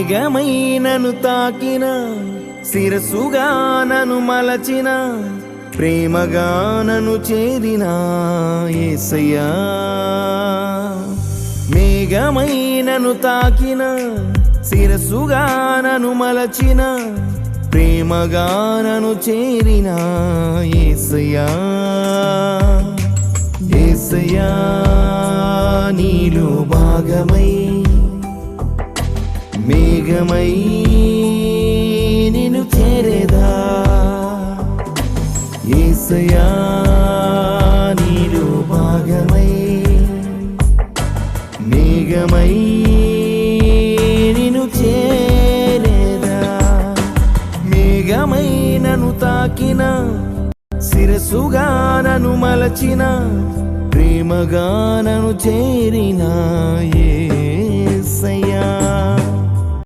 మేఘమై నన్ను తాకిన శిరసుగా నన్ను మలచిన ప్రేమగా నన్ను చేరిన యేసయ్యా మేఘమై నన్ను తాకిన శిరసుగా నన్ను మలచిన ప్రేమగా నన్ను చేరిన యేసయ్యా యేసయ్యా నీలో భాగమై మేఘమై నిన్ను చేరేదా యేసయ్యా నీలో భాగమై మేఘమై నిన్ను చేరేదా మేఘమై నన్ను తాకిన శిరసుగా నన్ను మలచిన ప్రేమగా నన్ను చేరిన యేసయ్యా